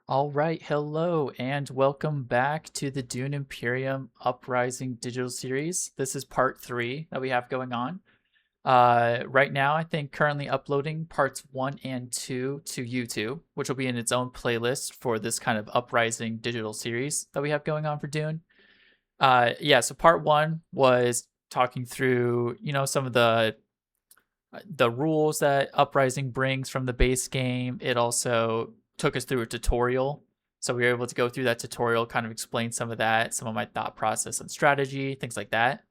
All right, hello, and welcome back to the Dune Imperium Uprising digital series. This is part three that we have going on. Right now, I think currently uploading parts one and two to YouTube, which will be in its own playlist for this kind of Uprising digital series that we have going on for Dune. Yeah, so part one was talking through, some of the rules that Uprising brings from the base game. It also took us through a tutorial. So we were able to go through that tutorial, kind of explain some of that, some of my thought process and strategy, things like that.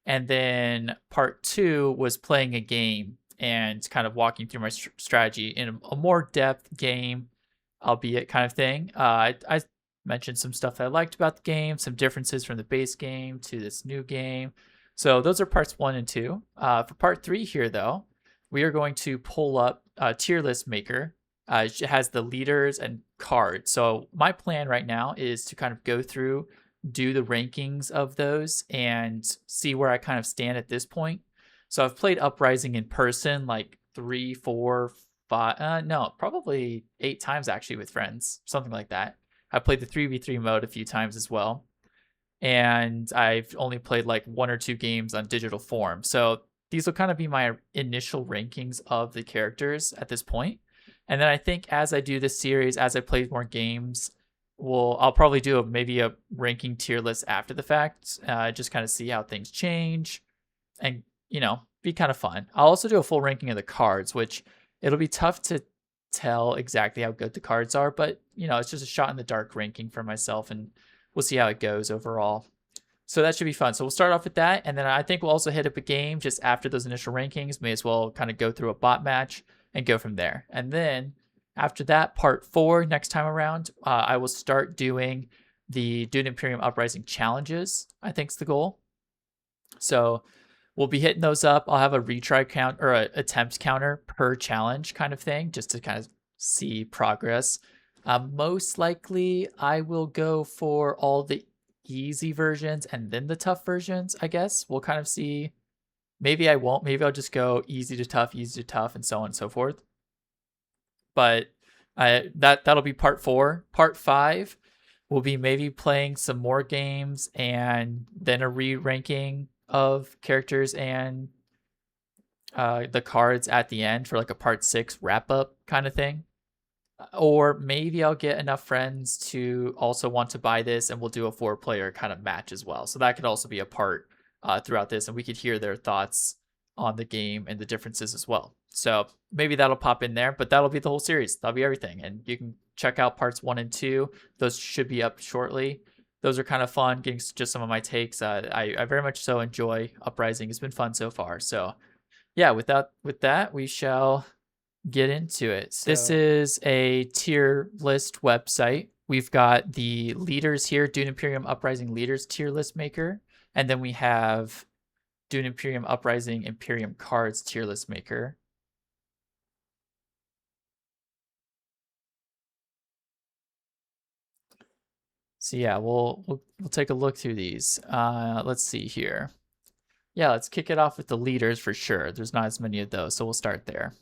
And then part two was playing a game and kind of walking through my strategy in a more depth game, albeit kind of thing. I mentioned some stuff that I liked about the game, some differences from the base game to this new game. So those are parts one and two. For part three here, though, we are going to pull up a tier list maker. It has the leaders and cards. So my plan right now is to kind of go through, do the rankings of those, and see where I kind of stand at this point. So I've played Uprising in person like three, four, five, no, probably 8 times actually with friends, something like that. I played the 3v3 mode a few times as well. And I've only played like one or two games on digital form. So these will kind of be my initial rankings of the characters at this point. And then I think as I do this series, as I play more games, I'll probably do maybe a ranking tier list after the fact, just kind of see how things change and, be kind of fun. I'll also do a full ranking of the cards, which it'll be tough to tell exactly how good the cards are, but, it's just a shot in the dark ranking for myself, and we'll see how it goes overall. So that should be fun. So we'll start off with that, and then I think we'll also hit up a game just after those initial rankings. May as well kind of go through a bot match and go from there. And then after that, part four, next time around, I will start doing the Dune Imperium Uprising challenges, I think is the goal. So we'll be hitting those up. I'll have a retry count or an attempt counter per challenge kind of thing, just to kind of see progress. Most likely, I will go for all the easy versions and then the tough versions, I guess. We'll kind of see. Maybe I won't. Maybe I'll just go easy to tough, and so on and so forth. But that'll be part four. Part five will be maybe playing some more games and then a re-ranking of characters and the cards at the end for like a part six wrap up kind of thing. Or maybe I'll get enough friends to also want to buy this, and we'll do a 4-player kind of match as well. So that could also be a part throughout this, and we could hear their thoughts on the game and the differences as well. So maybe that'll pop in there, but that'll be the whole series. That'll be everything. And you can check out parts one and two. Those should be up shortly. Those are kind of fun, getting just some of my takes. I very much so enjoy Uprising. It's been fun so far. So yeah, with that, we shall get into it. This is a tier list website. We've got the leaders here, Dune Imperium Uprising leaders tier list maker. And then we have Dune Imperium Uprising Imperium cards tier list maker. So yeah, we'll take a look through these. Let's see here. Yeah, let's kick it off with the leaders for sure. There's not as many of those, so we'll start there.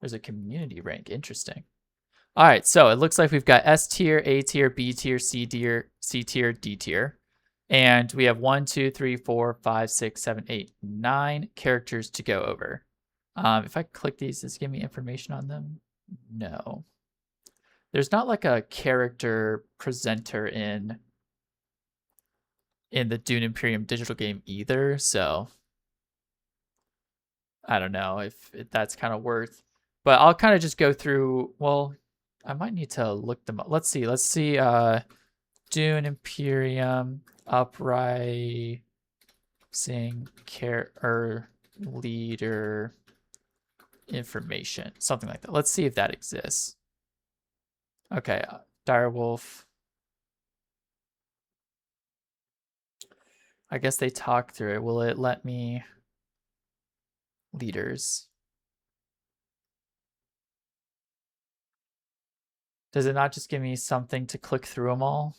There's a community rank. Interesting. All right, so it looks like we've got S tier, A tier, B tier, C tier, D tier. And we have 1, 2, 3, 4, 5, 6, 7, 8, 9 characters to go over. If I click these, does it give me information on them? No. There's not like a character presenter in the Dune Imperium digital game either, so I don't know if that's kind of worth. But I'll kind of just go through. Well, I might need to look them up. Let's see. Dune Imperium Uprising leader information, something like that. Let's see if that exists. Okay, Direwolf. I guess they talk through it. Will it let me leaders? Does it not just give me something to click through them all?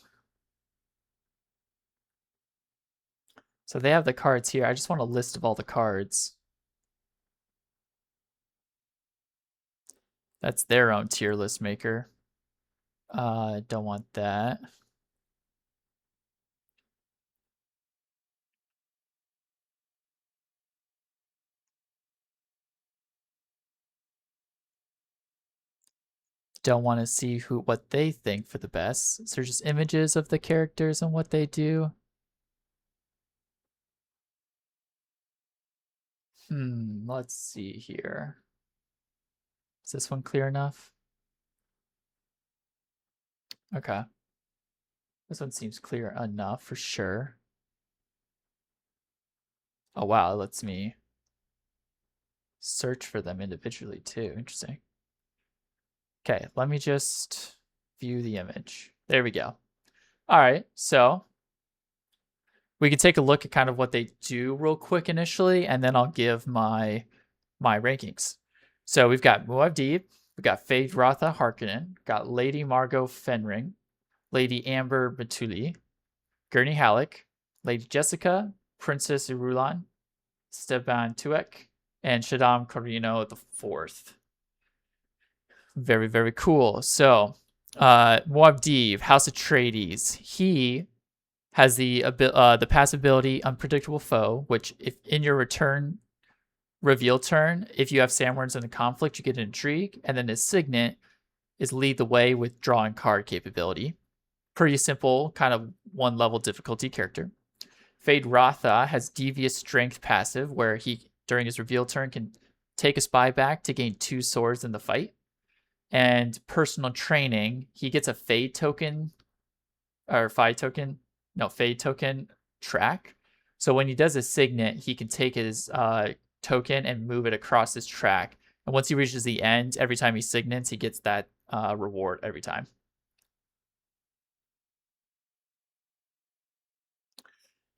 So they have the cards here. I just want a list of all the cards. That's their own tier list maker. Don't want that. Don't want to see what they think for the best. So just images of the characters and what they do. Let's see here. Is this one clear enough? Okay. This one seems clear enough for sure. Oh wow, it lets me search for them individually too. Interesting. Okay, let me just view the image. There we go. All right, so we can take a look at kind of what they do real quick initially, and then I'll give my rankings. So we've got Muad'Dib, we've got Feyd-Rautha Harkonnen, got Lady Margot Fenring, Lady Amber Matuli, Gurney Halleck, Lady Jessica, Princess Irulan, Steban Tuek, and Shaddam Corrino IV. Very, very cool. So, Muad'Dib, House Atreides, he has the passive ability Unpredictable Foe, which if in your reveal turn, if you have Samwarns in the conflict, you get an intrigue, and then his signet is Lead the Way with drawing card capability. Pretty simple, kind of one level difficulty character. Feyd-Rautha has Devious Strength passive, where he, during his reveal turn, can take a spy back to gain 2 swords in the fight. And Personal Training, he gets a Fade token, or Fade token track. So when he does a signet, he can take his token and move it across his track. And once he reaches the end, every time he signets, he gets that reward every time.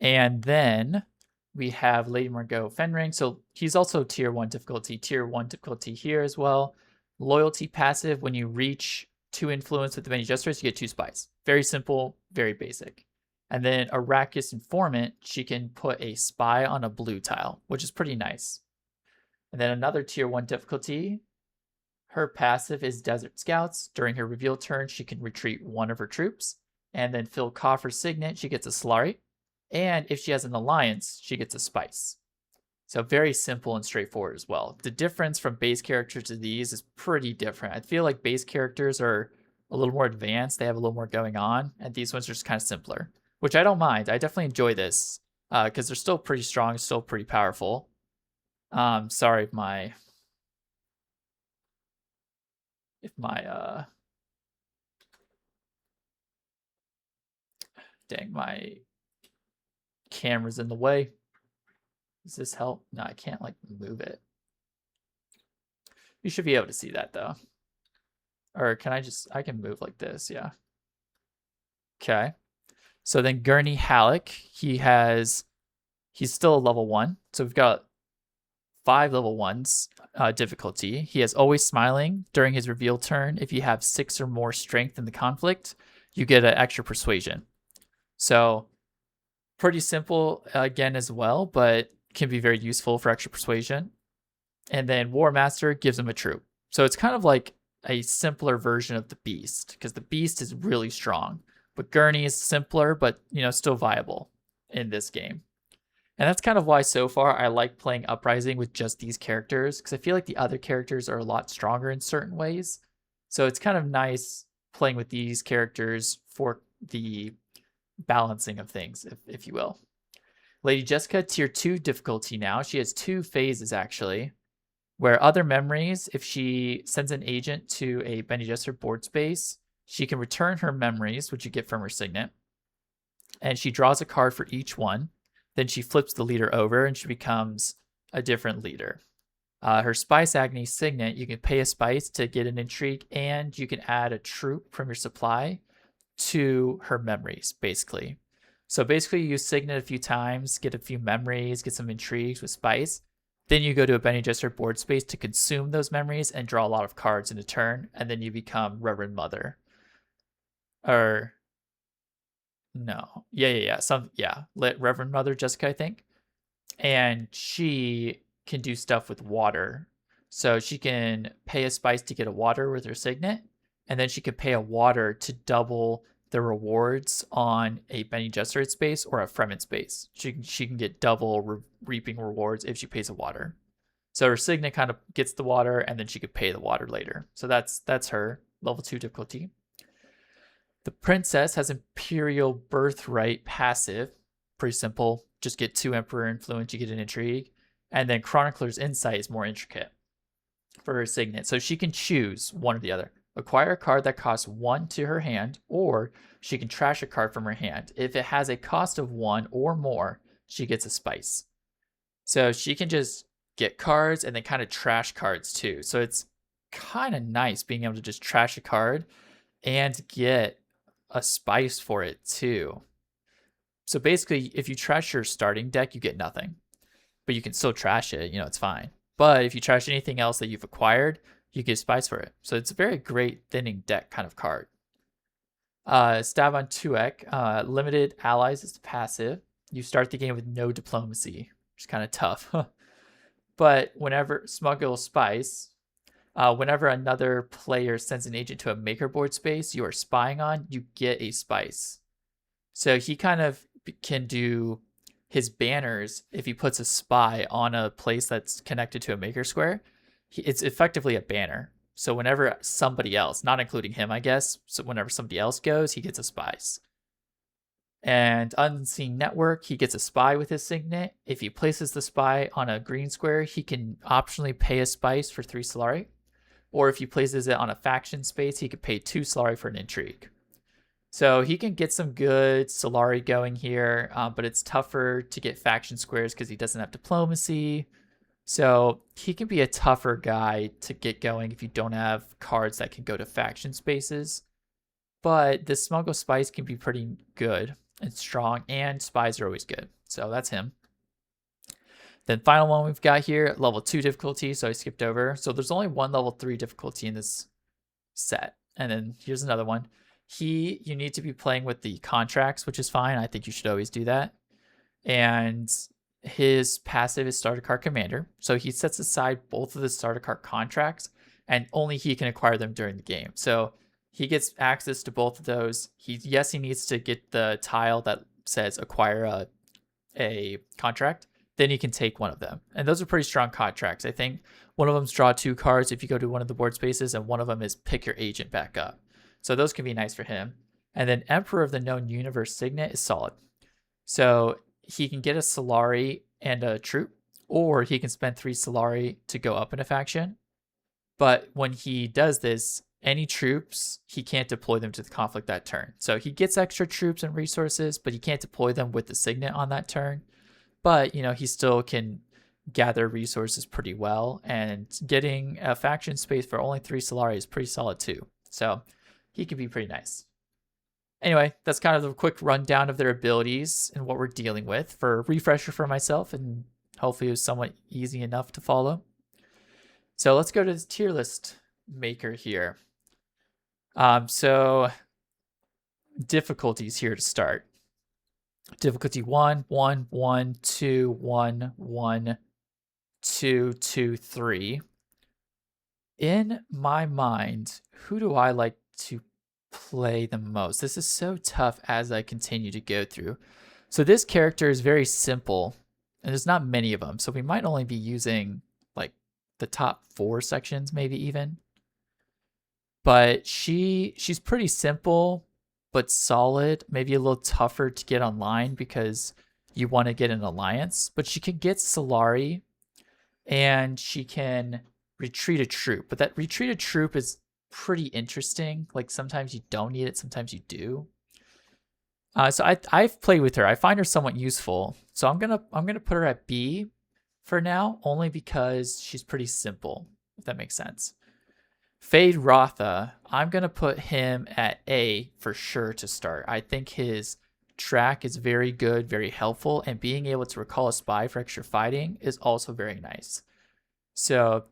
And then we have Lady Margot Fenring. So he's also tier 1 difficulty. Tier 1 difficulty here as well. Loyalty passive, when you reach 2 influence with the Bene Gesserit, you get 2 spies. Very simple, very basic. And then Arrakis Informant, she can put a spy on a blue tile, which is pretty nice. And then another tier 1 difficulty, her passive is Desert Scouts. During her reveal turn, she can retreat 1 of her troops. And then Phil Coffer's signet, she gets a Solari. And if she has an alliance, she gets a spice. So very simple and straightforward as well. The difference from base characters to these is pretty different. I feel like base characters are a little more advanced. They have a little more going on. And these ones are just kind of simpler, which I don't mind. I definitely enjoy this because they're still pretty strong, still pretty powerful. Sorry if my dang, my camera's in the way. Does this help? No, I can't like move it. You should be able to see that though. Or can I can move like this, yeah. Okay. So then Gurney Halleck, he's still a level 1. So we've got 5 level 1s difficulty. He has Always Smiling. During his reveal turn, if you have 6 or more strength in the conflict, you get an extra persuasion. So pretty simple again as well, but can be very useful for extra persuasion. And then War Master gives him a troop. So it's kind of like a simpler version of the Beast, because the Beast is really strong. But Gurney is simpler, but still viable in this game. And that's kind of why so far I like playing Uprising with just these characters, because I feel like the other characters are a lot stronger in certain ways. So it's kind of nice playing with these characters for the balancing of things, if you will. Lady Jessica, tier 2 difficulty now. She has 2 phases actually, where Other Memories, if she sends an agent to a Bene Gesserit board space, she can return her memories, which you get from her signet, and she draws a card for each one. Then she flips the leader over and she becomes a different leader. Her Spice Agony signet, you can pay a spice to get an intrigue, and you can add a troop from your supply to her memories, basically. So basically you use signet a few times, get a few memories, get some intrigues with spice. Then you go to a Bene Gesserit board space to consume those memories and draw a lot of cards in a turn, and then you become Reverend Mother. Or no. Yeah. Reverend Mother Jessica, I think. And she can do stuff with water. So she can pay a spice to get a water with her signet, and then she can pay a water to double the rewards on a Bene Gesserit space or a Fremen space. She can get double reaping rewards if she pays a water. So her signet kind of gets the water, and then she could pay the water later. So that's her level 2 difficulty. The princess has Imperial Birthright passive. Pretty simple. Just get 2 Emperor Influence, you get an Intrigue. And then Chronicler's Insight is more intricate for her signet. So she can choose one or the other. Acquire a card that costs 1 to her hand, or she can trash a card from her hand. If it has a cost of 1 or more, she gets a spice. So she can just get cards and then kind of trash cards too. So it's kind of nice being able to just trash a card and get a spice for it too. So basically, if you trash your starting deck, you get nothing, but you can still trash it. It's fine. But if you trash anything else that you've acquired, you get spice for it. So it's a very great thinning deck kind of card. Stab on Tuek. Limited allies is passive. You start the game with no diplomacy, which is kind of tough. But whenever Smuggle Spice, whenever another player sends an agent to a maker board space you are spying on, you get a spice. So he kind of can do his banners if he puts a spy on a place that's connected to a maker square. It's effectively a banner. So whenever somebody else, not including him, I guess, so whenever somebody else goes, he gets a spice. And Unseen Network, he gets a spy with his signet. If he places the spy on a green square, he can optionally pay a spice for 3 Solari. Or if he places it on a faction space, he could pay 2 Solari for an intrigue. So he can get some good Solari going here, but it's tougher to get faction squares because he doesn't have diplomacy. So he can be a tougher guy to get going if you don't have cards that can go to faction spaces. But the Smuggle Spice can be pretty good and strong, and spies are always good. So that's him. Then final one we've got here, level 2 difficulty, so I skipped over. So there's only one level 3 difficulty in this set. And then here's another one. You need to be playing with the contracts, which is fine. I think you should always do that. And his passive is starter card commander. So he sets aside both of the starter card contracts, and only he can acquire them during the game. So he gets access to both of those. He needs to get the tile that says acquire a contract. Then he can take one of them. And those are pretty strong contracts. I think one of them's draw 2 cards if you go to one of the board spaces, and one of them is pick your agent back up. So those can be nice for him. And then Emperor of the Known Universe Signet is solid. So he can get a Solari and a troop, or he can spend 3 Solari to go up in a faction. But when he does this, any troops, he can't deploy them to the conflict that turn. So he gets extra troops and resources, but he can't deploy them with the Signet on that turn. But, he still can gather resources pretty well, and getting a faction space for only 3 Solari is pretty solid too. So he can be pretty nice. Anyway, that's kind of a quick rundown of their abilities and what we're dealing with for a refresher for myself, and hopefully it was somewhat easy enough to follow. So let's go to the tier list maker here. So difficulties here to start. Difficulty 1, 1, 1, 2, 1, 1, 2, 2, 3. In my mind, who do I like to play the most? This is so tough as I continue to go through. So this character is very simple, and there's not many of them. So we might only be using like the top 4 sections, maybe even. But she's pretty simple, but solid. Maybe a little tougher to get online because you want to get an alliance. But she can get Solari, and she can retreat a troop. But that retreat a troop is pretty interesting. Like sometimes you don't need it, sometimes you do. So I've played with her. I find her somewhat useful. So I'm gonna put her at B for now, only because she's pretty simple, if that makes sense. Fade Rotha, I'm gonna put him at A for sure to start. I think his track is very good, very helpful, and being able to recall a spy for extra fighting is also very nice. So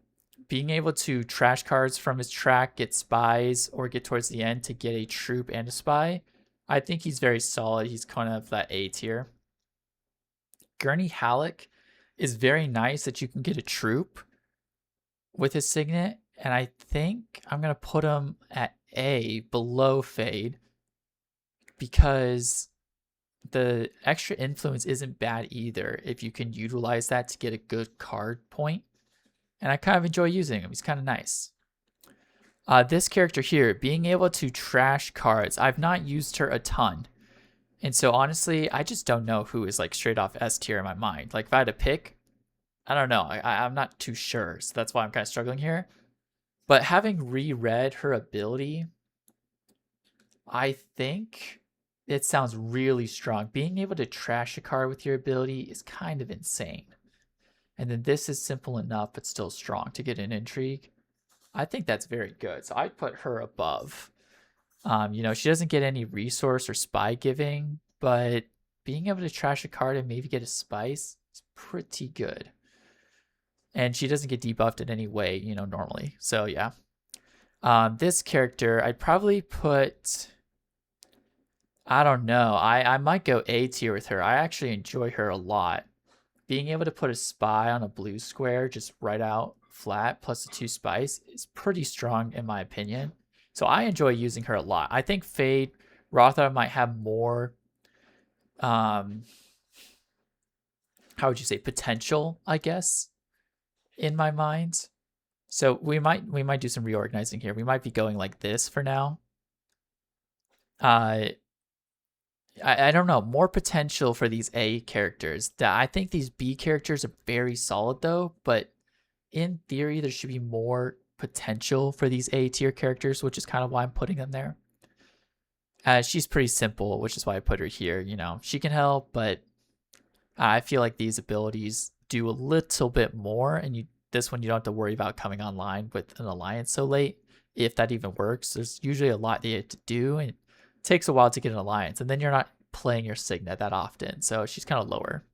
being able to trash cards from his track, get spies, or get towards the end to get a troop and a spy, I think he's very solid. He's kind of that A tier. Gurney Halleck is very nice that you can get a troop, with his signet, and I think I'm going to put him at A below Fade because the extra influence isn't bad either if you can utilize that to get a good card point. And I kind of enjoy using him. He's kind of nice. This character here, being able to trash cards, I've not used her a ton. And so honestly, I just don't know who is like straight off S tier in my mind. Like if I had to pick, I don't know. I'm not too sure. So that's why I'm kind of struggling here. But having reread her ability, I think it sounds really strong. Being able to trash a card with your ability is kind of insane. And then this is simple enough, but still strong to get an intrigue. I think that's very good. So I'd put her above. She doesn't get any resource or spy giving, but being able to trash a card and maybe get a spice is pretty good. And she doesn't get debuffed in any way, normally. So yeah. This character, I'd probably put, I don't know. I might go A tier with her. I actually enjoy her a lot. Being able to put a spy on a blue square just right out flat plus the 2 spice is pretty strong in my opinion. So I enjoy using her a lot. I think Fade Rotha might have more how would you say, potential, I guess, in my mind. So we might do some reorganizing here. We might be going like this for now. I don't know, more potential for these A characters. I think these B characters are very solid though, but in theory there should be more potential for these A tier characters, which is kind of why I'm putting them there. She's pretty simple, which is why I put her here. She can help, but I feel like these abilities do a little bit more, and this one you don't have to worry about coming online with an alliance so late, if that even works. There's usually a lot that you have to do, and it takes a while to get an alliance, and then you're not playing your signet that often, so she's kind of lower.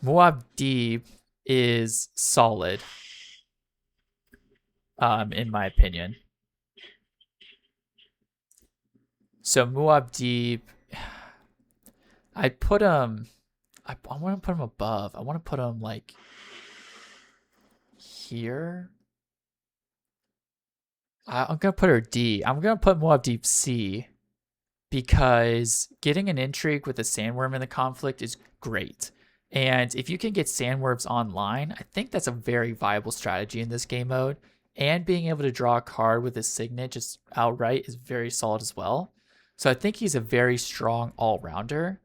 Muad'Dib is solid, in my opinion. So Muad'Dib, I put him. I want to put him above. I want to put him like here. I'm gonna put her D. I'm gonna put Muad'Dib C because getting an intrigue with a sandworm in the conflict is great. And if you can get sandworms online, I think that's a very viable strategy in this game mode. And being able to draw a card with a signet just outright is very solid as well. So I think he's a very strong all-rounder.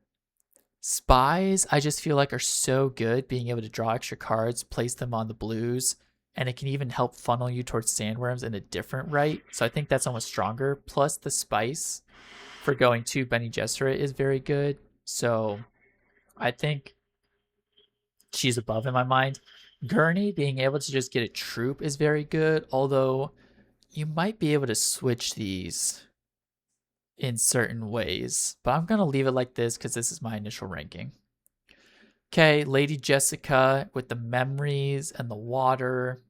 Spies, I just feel like are so good, being able to draw extra cards, place them on the blues, and it can even help funnel you towards sandworms in a different right. So I think that's almost stronger. Plus the spice for going to Bene Gesserit is very good. So I think she's above in my mind. Gurney being able to just get a troop is very good, although you might be able to switch these in certain ways. But I'm going to leave it like this because this is my initial ranking. Okay, Lady Jessica with the memories and the water.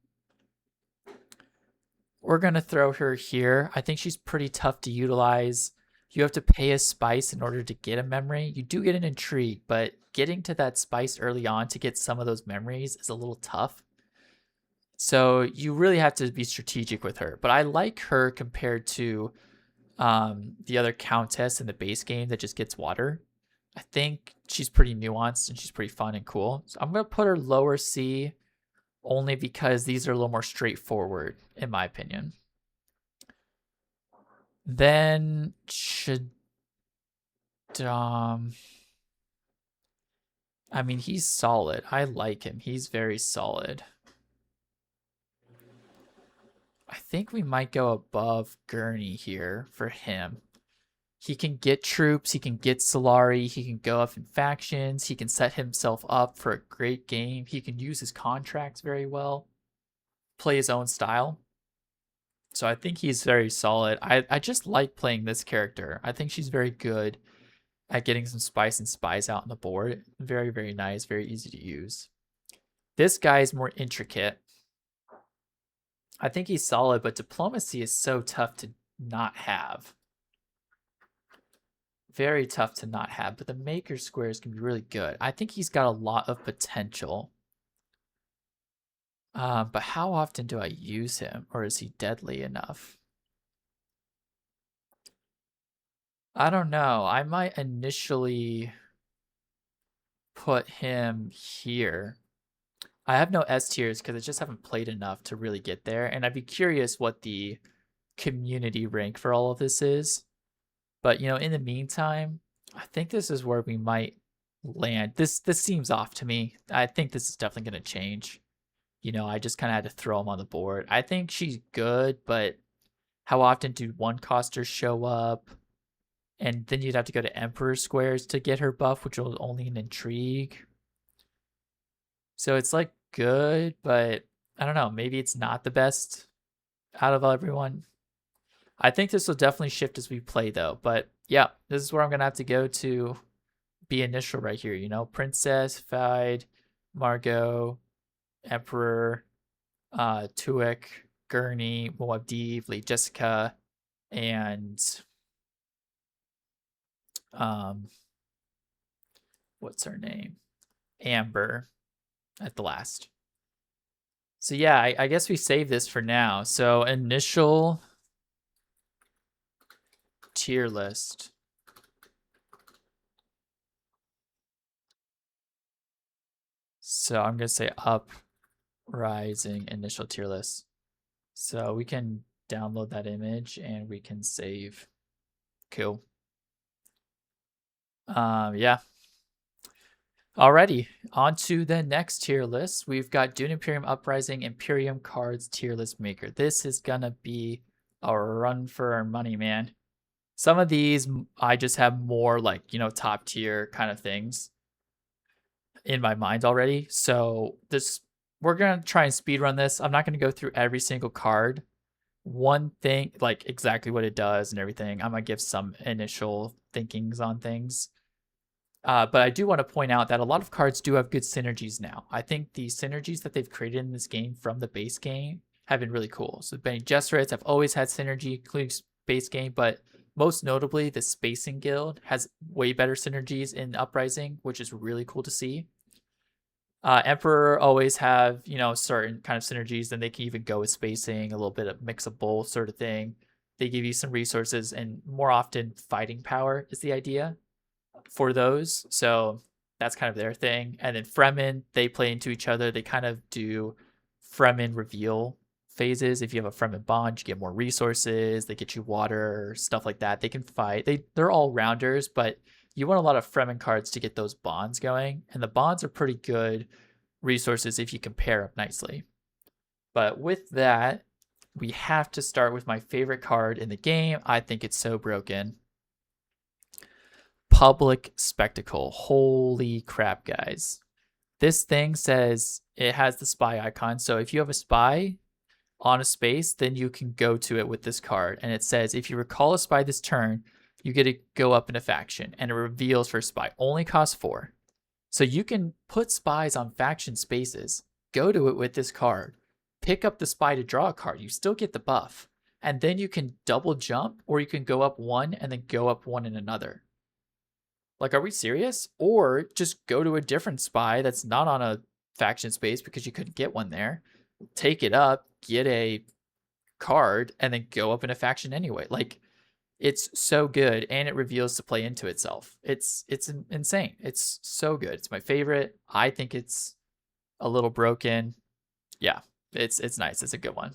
We're going to throw her here. I think she's pretty tough to utilize. You have to pay a spice in order to get a memory. You do get an intrigue, but getting to that spice early on to get some of those memories is a little tough. So you really have to be strategic with her. But I like her compared to the other countess in the base game that just gets water. I think she's pretty nuanced and she's pretty fun and cool. So I'm going to put her lower C only because these are a little more straightforward, in my opinion. Then should I mean, he's solid. I like him. He's very solid. I think we might go above Gurney here for him. He can get troops, he can get Solari, he can go up in factions, he can set himself up for a great game, he can use his contracts very well, play his own style. So I think he's very solid. I just like playing this character. I think she's very good at getting some spice and spies out on the board. Very, very nice, very easy to use. This guy is more intricate. I think he's solid, but diplomacy is so tough to not have. Very tough to not have, but the maker squares can be really good. I think he's got a lot of potential. But how often do I use him, or is he deadly enough? I don't know. I might initially put him here. I have no S tiers because I just haven't played enough to really get there, and I'd be curious what the community rank for all of this is. But in the meantime, I think this is where we might land. This seems off to me. I think this is definitely going to change. I just kind of had to throw him on the board. I think she's good, but how often do one costers show up? And then you'd have to go to Emperor Squares to get her buff, which will only an intrigue. So it's like good, but I don't know. Maybe it's not the best out of everyone. I think this will definitely shift as we play, though. But yeah, this is where I'm going to have to go to be initial right here. Princess, Fide, Margot, Emperor, Tuick, Gurney, Muad'Dib, Lady Jessica, and what's her name? Amber at the last. So yeah, I guess we save this for now. So initial tier list. So I'm gonna say Uprising initial tier list. So we can download that image and we can save. Cool. Yeah. Alrighty, on to the next tier list. We've got Dune Imperium Uprising Imperium cards tier list maker. This is gonna be a run for our money, man. Some of these I just have more like, top tier kind of things in my mind already. So we're gonna try and speed run this. I'm not gonna go through every single card. One thing, like exactly what it does and everything, I'm gonna give some initial thinkings on things. But I do want to point out that a lot of cards do have good synergies now. I think the synergies that they've created in this game from the base game have been really cool. So Bene Gesserits have always had synergy, including base game, but most notably, the Spacing Guild has way better synergies in Uprising, which is really cool to see. Emperor always have, certain kind of synergies, and they can even go with spacing, a little bit of mix of both sort of thing. They give you some resources, and more often fighting power is the idea for those. So that's kind of their thing. And then Fremen, they play into each other. They kind of do Fremen reveal phases. If you have a Fremen bond, you get more resources. They get you water, stuff like that. They can fight. They're all rounders, but you want a lot of Fremen cards to get those bonds going. And the bonds are pretty good resources if you compare them nicely. But with that, we have to start with my favorite card in the game. I think it's so broken. Public Spectacle. Holy crap, guys. This thing says it has the spy icon. So if you have a spy on a space, then you can go to it with this card. And it says, if you recall a spy this turn, you get to go up in a faction. And it reveals for a spy. Only costs 4. So you can put spies on faction spaces, go to it with this card, pick up the spy to draw a card. You still get the buff. And then you can double jump, or you can go up 1 and then go up 1 in another. Like, are we serious? Or just go to a different spy that's not on a faction space because you couldn't get one there. Take it up, get a card, and then go up in a faction anyway. Like, it's so good, and it reveals to play into itself. It's insane. It's so good. It's my favorite. I think it's a little broken. Yeah, it's nice. It's a good one.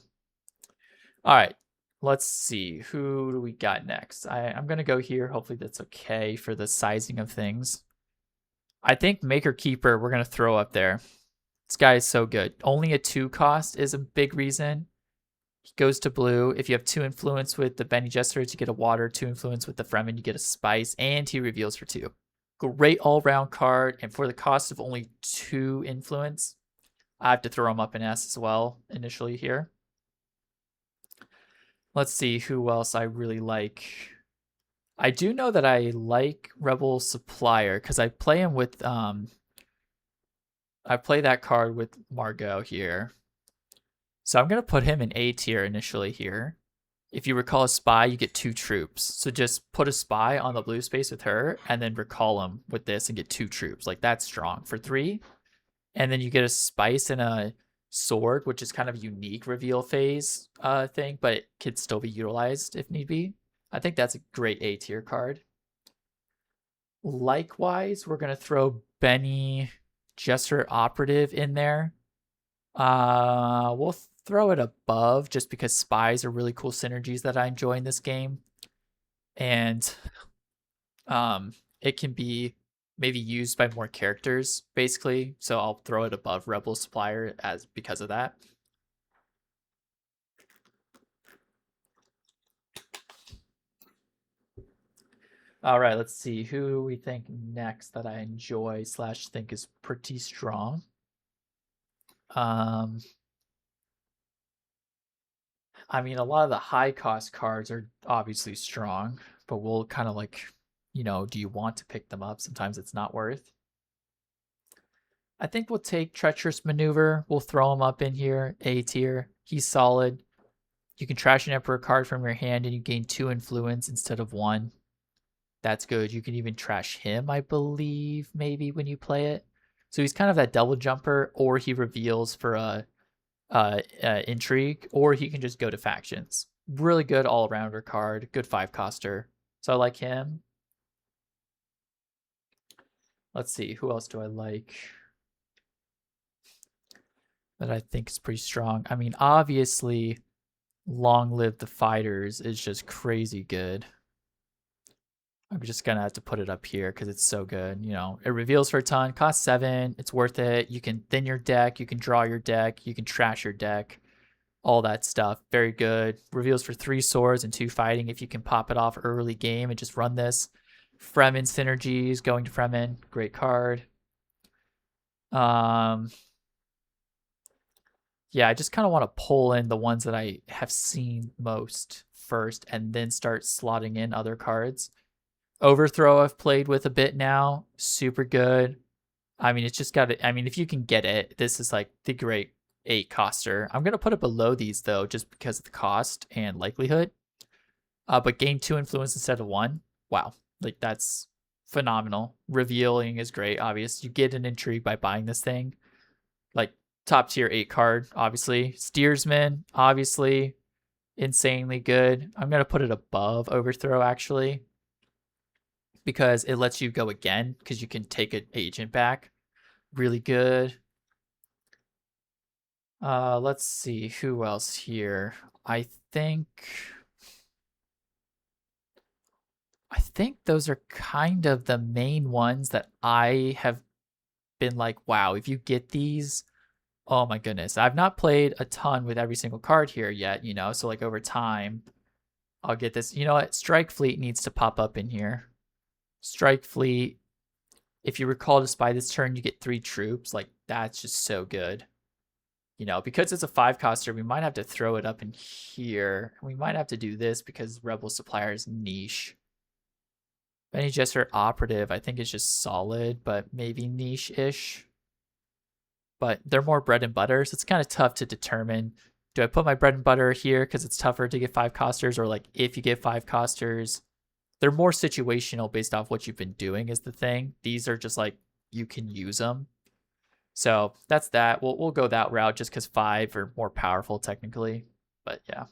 All right. Let's see, who do we got next? I'm going to go here. Hopefully that's okay for the sizing of things. I think Maker Keeper, we're going to throw up there. This guy is so good. Only a 2 cost is a big reason. He goes to blue. If you have 2 influence with the Bene Gesserits, you get a water. 2 influence with the Fremen, you get a spice. And he reveals for 2. Great all-round card. And for the cost of only 2 influence, I have to throw him up in S as well initially here. Let's see who else I really like. I do know that I like Rebel Supplier because I play him with I play that card with Margot here. So I'm gonna put him in A tier initially here. If you recall a spy, you get 2 troops. So just put a spy on the blue space with her and then recall him with this and get 2 troops. Like, that's strong for 3. And then you get a spice and a sword, which is kind of a unique reveal phase thing, but it could still be utilized if need be. I think that's a great A tier card. Likewise, we're gonna throw Benny Gesser Operative in there. We'll throw it above just because spies are really cool synergies that I enjoy in this game, and it can be maybe used by more characters basically. So I'll throw it above Rebel Supplier as because of that. All right, let's see who we think next that I enjoy / think is pretty strong. I mean, a lot of the high cost cards are obviously strong, but we'll kind of like, do you want to pick them up? Sometimes it's not worth. I think we'll take Treacherous Maneuver. We'll throw him up in here, A tier. He's solid. You can trash an Emperor card from your hand and you gain 2 influence instead of 1. That's good. You can even trash him, I believe, maybe when you play it. So he's kind of that double jumper, or he reveals for a intrigue, or he can just go to factions. Really good all-rounder card. Good 5-coster. So I like him. Let's see. Who else do I like that I think is pretty strong? I mean, obviously, Long Live the Fighters is just crazy good. I'm just gonna have to put it up here because it's so good. It reveals for a ton, costs 7. It's worth it. You can thin your deck, you can draw your deck, you can trash your deck, all that stuff. Very good. Reveals for 3 swords and 2 fighting. If you can pop it off early game and just run this. Fremen synergies, going to Fremen, great card. Yeah, I just kind of want to pull in the ones that I have seen most first and then start slotting in other cards. Overthrow I've played with a bit now. Super good. I mean, it's just got to, I mean, if you can get it, this is like the great 8-coster. I'm going to put it below these though, just because of the cost and likelihood. But gain 2 influence instead of 1. Wow. Like that's phenomenal. Revealing is great, obvious. You get an intrigue by buying this thing. Like top tier 8 card, obviously. Steersman, obviously. Insanely good. I'm going to put it above Overthrow actually, because it lets you go again because you can take an agent back. Really good. Let's see who else here. I think those are kind of the main ones that I have been like, wow, if you get these, oh my goodness. I've not played a ton with every single card here yet, so like over time I'll get this. You know what? Strike Fleet needs to pop up in here. Strike Fleet, if you recall to spy this turn, you get 3 troops. Like, that's just so good. Because it's a 5-coster, we might have to throw it up in here. We might have to do this because Rebel Supplier is niche. Benny Gesser Operative, I think is just solid, but maybe niche-ish. But they're more bread and butter, so it's kind of tough to determine. Do I put my bread and butter here because it's tougher to get 5-costers, or like if you get 5-costers, they're more situational based off what you've been doing is the thing. These are just like you can use them. So that's that. We'll go that route just because 5 are more powerful technically. But yeah.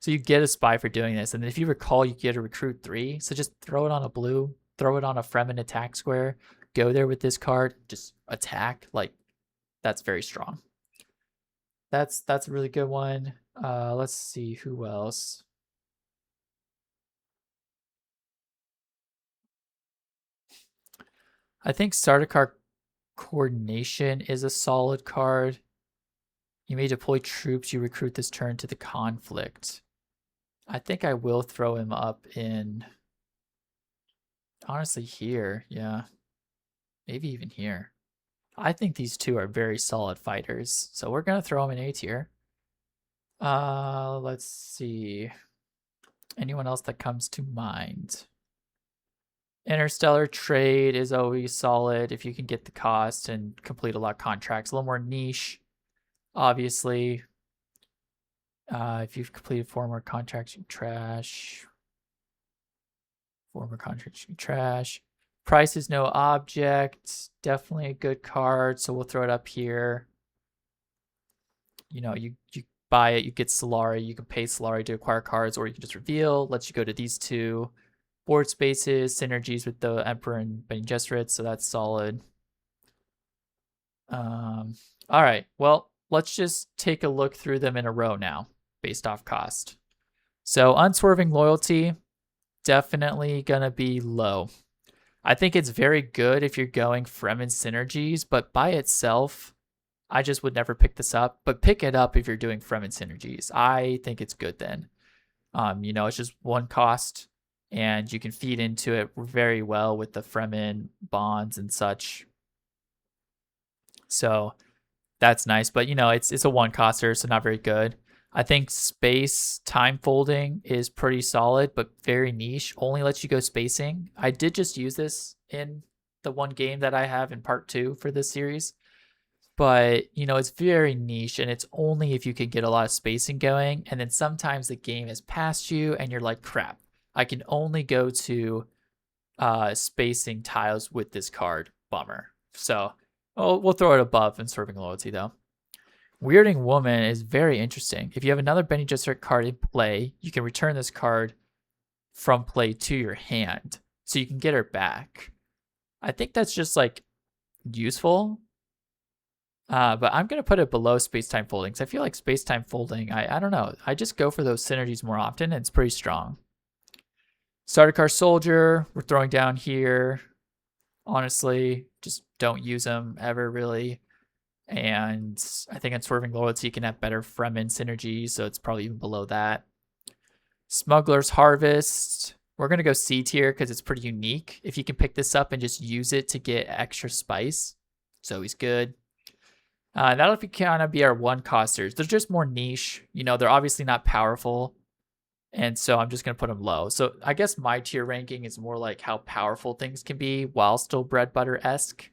So you get a spy for doing this. And if you recall, you get a recruit 3. So just throw it on a blue, throw it on a Fremen attack square, go there with this card, just attack. Like, that's very strong. That's a really good one. Let's see who else. I think Sardaukar Coordination is a solid card. You may deploy troops you recruit this turn to the conflict. I think I will throw him up in, honestly, here. Yeah. Maybe even here. I think these two are very solid fighters. So we're going to throw them in A tier. Let's see. Anyone else that comes to mind? Interstellar Trade is always solid if you can get the cost and complete a lot of contracts. A little more niche, obviously. If you've completed 4 more contracts, you trash. 4 more contracts, you trash. Price is no object. Definitely a good card, so we'll throw it up here. you buy it, you get Solari, you can pay Solari to acquire cards, or you can just reveal, lets you go to these two board spaces, synergies with the Emperor and Bene Gesserit, so that's solid. All right, well, let's just take a look through them in a row now, based off cost. So Unswerving Loyalty, definitely gonna be low. I think it's very good if you're going Fremen synergies, but by itself, I just would never pick this up. But pick it up if you're doing Fremen synergies. I think it's good then. It's just one cost, and you can feed into it very well with the Fremen bonds and such. So that's nice, but it's a one coster, so not very good. I think space time folding is pretty solid, but very niche. Only lets you go spacing. I did just use this in the one game that I have in part 2 for this series, but it's very niche, and it's only if you can get a lot of spacing going. And then sometimes the game is past you, and you're like, crap, I can only go to spacing tiles with this card. Bummer. So we'll throw it above Unswerving Loyalty though. Weirding Woman is very interesting. If you have another Bene Gesserit card in play, you can return this card from play to your hand, so you can get her back. I think that's just like useful, but I'm gonna put it below Space-Time Folding because I feel like Space-Time Folding, I don't know, I just go for those synergies more often, and it's pretty strong. Sardaukar Soldier, we're throwing down here. Honestly, just don't use them ever really. And I think Unswerving Loyalty can have better Fremen synergy, so it's probably even below that. Smuggler's Harvest, we're going to go C tier because it's pretty unique. If you can pick this up and just use it to get extra spice, it's always good. That'll kind of be our one costers. They're just more niche. They're obviously not powerful, and so I'm just going to put them low. So I guess my tier ranking is more like how powerful things can be while still bread butter-esque.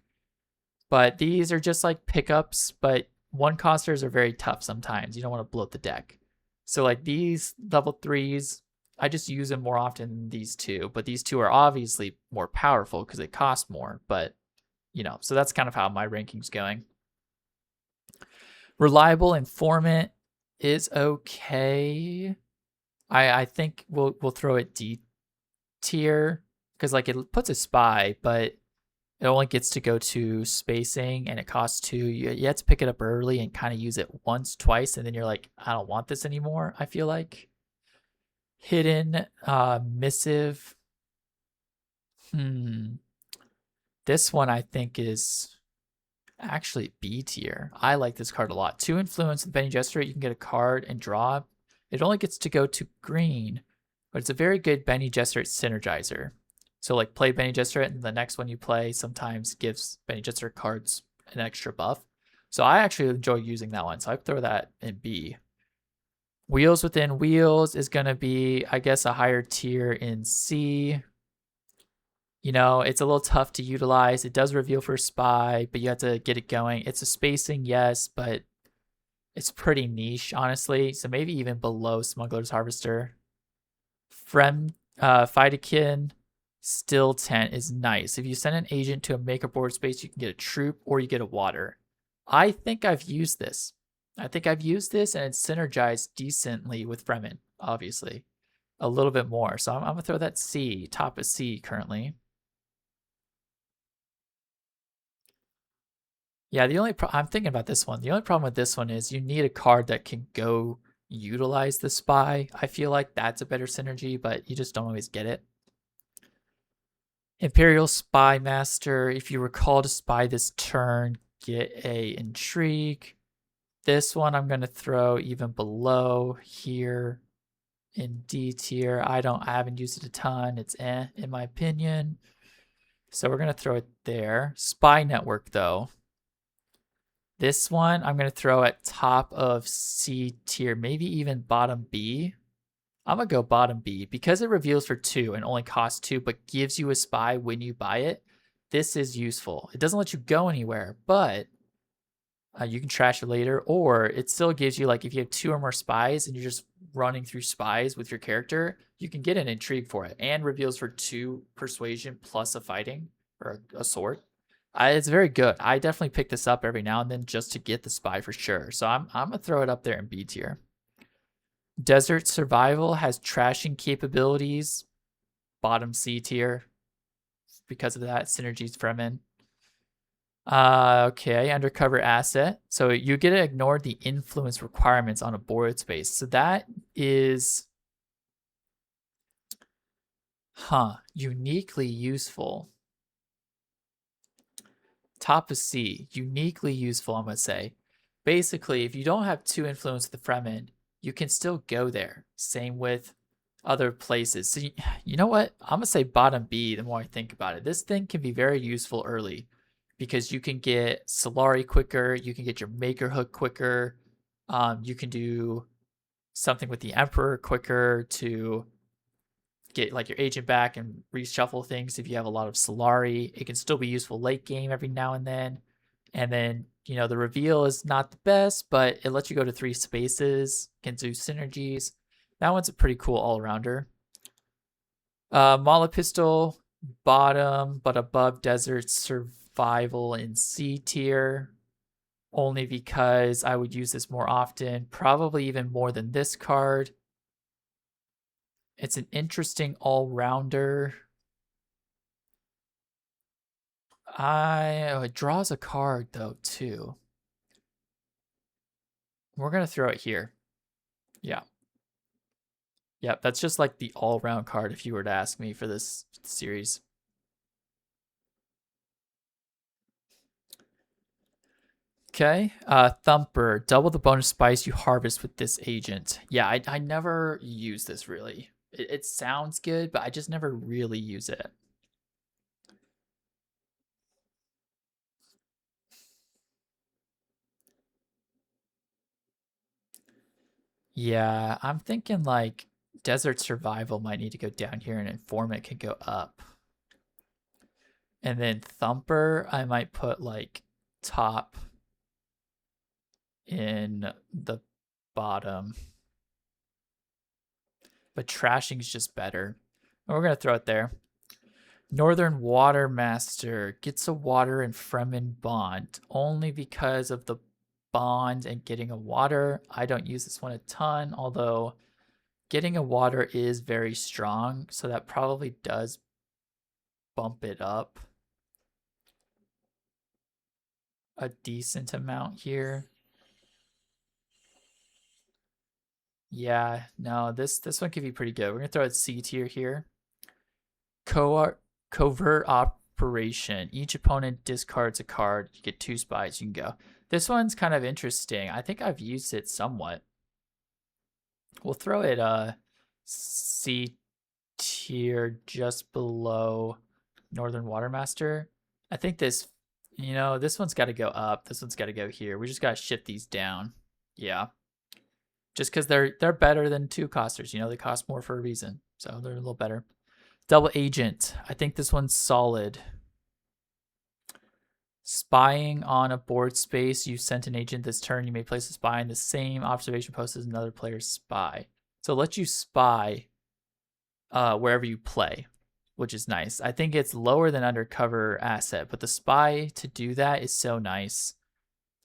But these are just like pickups, but one costers are very tough sometimes. You don't want to bloat the deck. So like these level 3s, I just use them more often than these two. But these two are obviously more powerful because they cost more. But, so that's kind of how my ranking's going. Reliable Informant is okay. I think we'll throw it D tier because like it puts a spy, but it only gets to go to spacing, and it costs 2. You have to pick it up early and kind of use it once, twice, and then you're like, I don't want this anymore, I feel like. Hidden Missive. This one I think is actually B tier. I like this card a lot. 2 influence with Bene Gesserit, you can get a card and draw. It only gets to go to green, but it's a very good Bene Gesserit synergizer. So like play Bene Gesserit, and the next one you play sometimes gives Bene Gesserit cards an extra buff. So I actually enjoy using that one. So I throw that in B. Wheels Within Wheels is going to be, I guess, a higher tier in C. It's a little tough to utilize. It does reveal for spy, but you have to get it going. It's a spacing, yes, but it's pretty niche, honestly. So maybe even below Smuggler's Harvester. Fightakin Still Tent is nice. If you send an agent to a maker board space, you can get a troop or you get a water. I think I've used this. And it's synergized decently with Fremen, obviously. A little bit more. So I'm going to throw that C, top of C currently. Yeah, I'm thinking about this one. The only problem with this one is you need a card that can go utilize the spy. I feel like that's a better synergy, but you just don't always get it. Imperial Spy Master, if you recall to spy this turn, get a Intrigue. This one I'm going to throw even below here in D tier. I haven't used it a ton. It's in my opinion. So we're going to throw it there. Spy Network though. This one I'm going to throw at top of C tier, maybe even bottom B. I'm going to go bottom B because it reveals for 2 and only costs 2, but gives you a spy when you buy it. This is useful. It doesn't let you go anywhere, but you can trash it later, or it still gives you, like, if you have 2 or more spies and you're just running through spies with your character, you can get an intrigue for it, and reveals for 2 persuasion plus a fighting or a sword. It's very good. I definitely pick this up every now and then just to get the spy for sure. So I'm gonna throw it up there in B tier. Desert Survival has trashing capabilities, bottom C tier because of that. Synergies Fremen. Okay, undercover asset. So you get to ignore the influence requirements on a board space. So that is, uniquely useful. Top of C, uniquely useful, I'm gonna say. Basically, if you don't have 2 influence with the Fremen, you can still go there. Same with other places. So you know what? I'm gonna say bottom B the more I think about it. This thing can be very useful early because you can get Solari quicker, you can get your Maker Hook quicker, you can do something with the Emperor quicker to get like your agent back and reshuffle things if you have a lot of Solari. It can still be useful late game every now and then. And then, the reveal is not the best, but it lets you go to 3 spaces, can do synergies. That one's a pretty cool all-rounder. Mala Pistol, bottom, but above Desert Survival in C tier. Only because I would use this more often, probably even more than this card. It's an interesting all-rounder. It draws a card though too. We're gonna throw it here. Yeah. Yep, that's just like the all-round card if you were to ask me for this series. Okay, Thumper, double the bonus spice you harvest with this agent. Yeah, I never use this really. It sounds good, but I just never really use it. Yeah, I'm thinking like Desert Survival might need to go down here and Informant can go up. And then Thumper, I might put like top in the bottom. But Trashing's just better. And we're going to throw it there. Northern Watermaster gets a water and Fremen bond only because of the bond and getting a water. I don't use this one a ton, although getting a water is very strong, so that probably does bump it up a decent amount here. Yeah, no, this one could be pretty good. We're gonna throw it C tier here. Covert operation. Each opponent discards a card. You get 2 spies. You can go. This one's kind of interesting. I think I've used it somewhat. We'll throw it C tier just below Northern Watermaster. I think this, this one's got to go up. This one's got to go here. We just got to shift these down. Yeah. Just because they're better than 2-costers. They cost more for a reason. So they're a little better. Double Agent. I think this one's solid. Spying on a board space. You sent an agent this turn. You may place a spy in the same observation post as another player's spy. So it lets you spy wherever you play, which is nice. I think it's lower than undercover asset, but the spy to do that is so nice.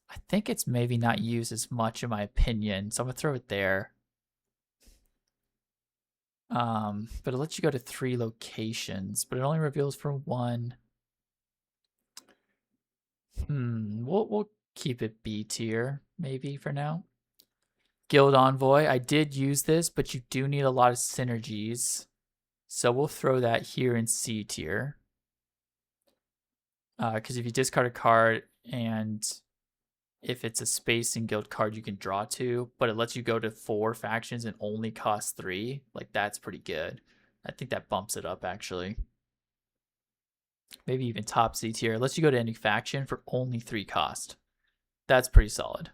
I think it's maybe not used as much in my opinion, so I'm gonna throw it there. But it lets you go to 3 locations, but it only reveals for 1. We'll keep it B tier maybe for now. Guild Envoy, I did use this, but you do need a lot of synergies, so we'll throw that here in C tier. Because if you discard a card and if it's a space and guild card, you can draw 2, but it lets you go to 4 factions and only cost 3. Like, that's pretty good. I think that bumps it up, actually. Maybe even top C tier. It lets you go to any faction for only 3 cost. That's pretty solid.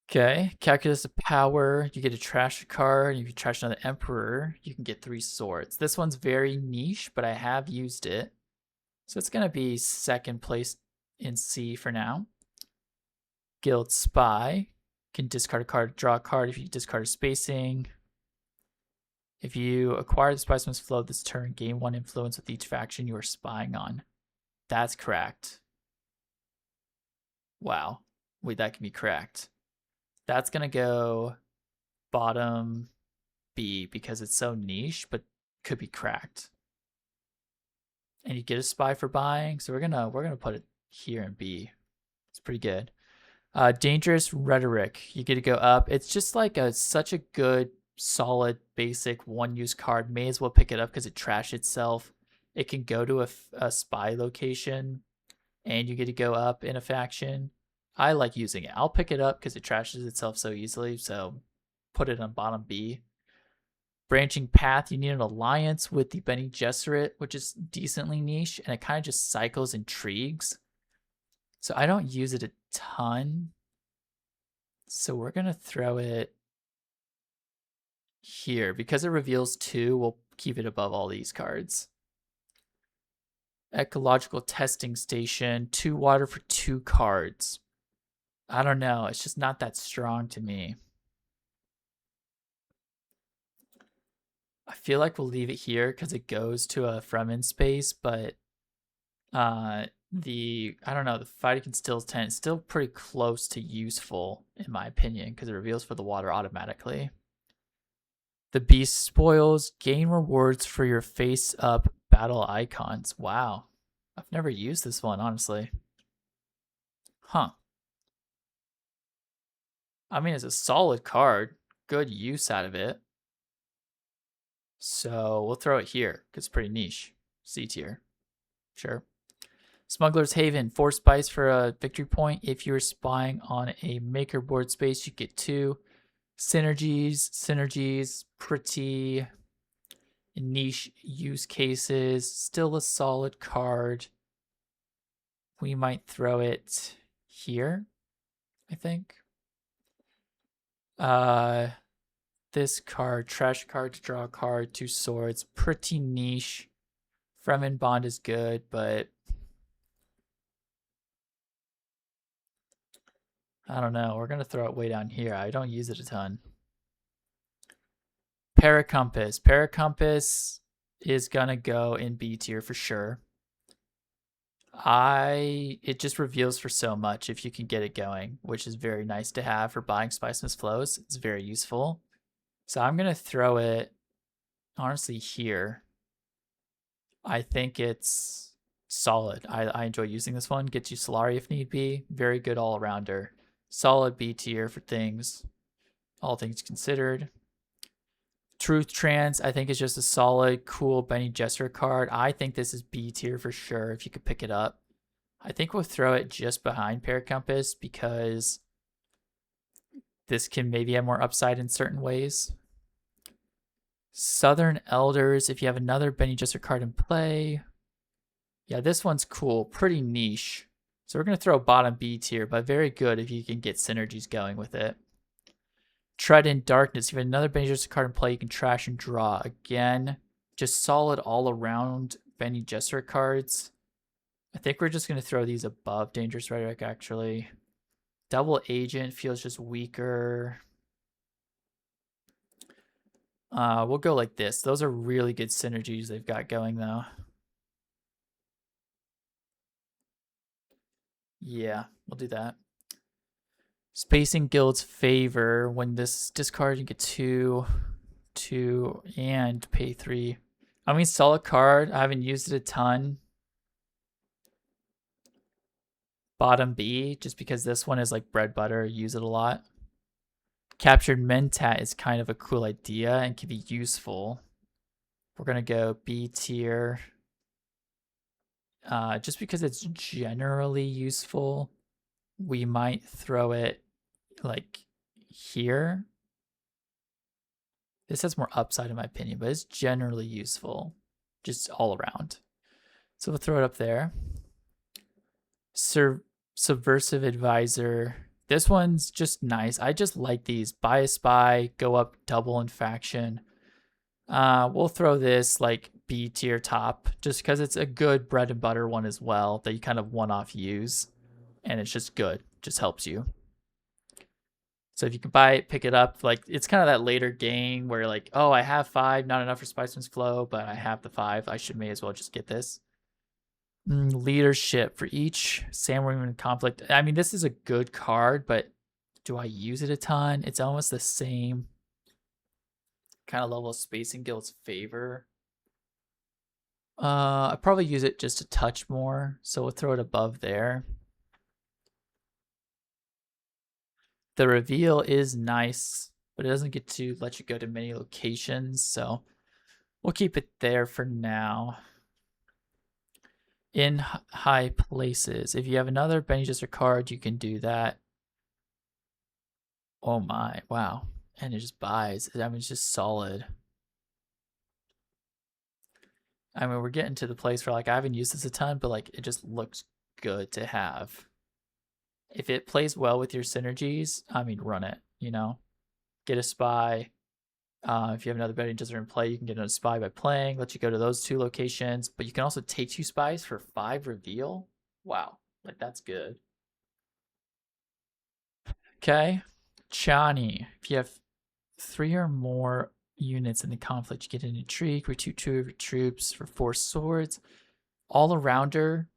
Okay, Calculus of Power. You get to trash a card. If you trash another Emperor, you can get 3 swords. This one's very niche, but I have used it. So it's going to be second place in C for now. Guild Spy. Can discard a card, draw a card if you discard a spacing. If you acquire the spice must flow this turn, gain 1 influence with each faction you are spying on. That's cracked. Wow. Wait, that can be cracked. That's gonna go bottom B because it's so niche, but could be cracked. And you get a spy for buying, so we're gonna put it here in B. It's pretty good. Dangerous rhetoric. You get to go up. It's just like such a good, solid, basic one-use card. May as well pick it up because it trashed itself. It can go to a spy location, and you get to go up in a faction. I like using it. I'll pick it up because it trashes itself so easily. So put it on bottom B. Branching Path, you need an alliance with the Bene Gesserit, which is decently niche, and it kind of just cycles intrigues. So I don't use it a ton. So we're going to throw it here. Because it reveals 2, we'll keep it above all these cards. Ecological Testing Station, 2 water for 2 cards. I don't know. It's just not that strong to me. I feel like we'll leave it here because it goes to a Fremen space, but I don't know, the fight against Still's Tent is still pretty close to useful in my opinion because it reveals for the water automatically. The Beast Spoils, gain rewards for your face-up battle icons. Wow. I've never used this one, honestly. Huh. I mean, it's a solid card. Good use out of it. So we'll throw it here because it's pretty niche. C tier. Sure. Smuggler's Haven, 4 spice for a victory point. If you're spying on a maker board space, you get 2. Synergies, pretty niche use cases. Still a solid card. We might throw it here, I think. This card, trash card to draw a card, 2 swords, pretty niche. Fremen Bond is good, but I don't know. We're gonna throw it way down here. I don't use it a ton. Paracompass. Paracompass is gonna go in B tier for sure. It just reveals for so much if you can get it going, which is very nice to have for buying Spiceless Flows. It's very useful. So I'm gonna throw it honestly here. I think it's solid. I enjoy using this one. Gets you Solari if need be. Very good all-arounder. Solid B tier for things. All things considered. Truth Trance, I think is just a solid, cool Bene Gesserit card. I think this is B tier for sure if you could pick it up. I think we'll throw it just behind Paracompass because this can maybe have more upside in certain ways. Southern Elders, if you have another Bene Gesserit card in play. Yeah, this one's cool. Pretty niche. So we're going to throw bottom B tier, but very good if you can get synergies going with it. Tread in Darkness. If you have another Bene Gesserit card in play, you can trash and draw. Again, just solid all-around Bene Gesserit cards. I think we're just going to throw these above Dangerous Rhetoric, actually. Double Agent feels just weaker. We'll go like this. Those are really good synergies they've got going, though. Yeah, we'll do that. Spacing Guild's Favor. When this discard, you get 2, and pay 3. I mean, solid card. I haven't used it a ton. Bottom B, just because this one is like bread butter. Use it a lot. Captured Mentat is kind of a cool idea and can be useful. We're going to go B tier. Just because it's generally useful, we might throw it like here. This has more upside in my opinion, but it's generally useful just all around. So we'll throw it up there. Subversive Advisor. This one's just nice. I just like these. Buy a spy, go up double in faction. We'll throw this like B tier top just because it's a good bread and butter one as well that you kind of one-off use. And it's just good. Just helps you. So if you can buy it, pick it up. Like it's kind of that later game where like, oh, I have 5, not enough for Spiceman's Flow, but I have the 5. May as well just get this. Leadership for each sandworm in conflict. I mean, this is a good card, but do I use it a ton? It's almost the same kind of level of Space and Guild's favor. I probably use it just a touch more, so we'll throw it above there. The reveal is nice, but it doesn't get to let you go to many locations, so we'll keep it there for now. In high places, if you have another Bene Gesserit card, you can do that. Oh my, wow. And it just buys. I mean, it's just solid. I mean, we're getting to the place where, like, I haven't used this a ton, but, like, it just looks good to have. If it plays well with your synergies, I mean, run it, you know? Get a spy. If you have another Bene Gesserit in play, you can get a spy by playing, let you go to those 2 locations, but you can also take 2 spies for 5 reveal. Wow, like, that's good. Okay, Chani. If you have 3 or more units in the conflict, you get an intrigue, recruit 2 of your troops for 4 swords. All-arounder,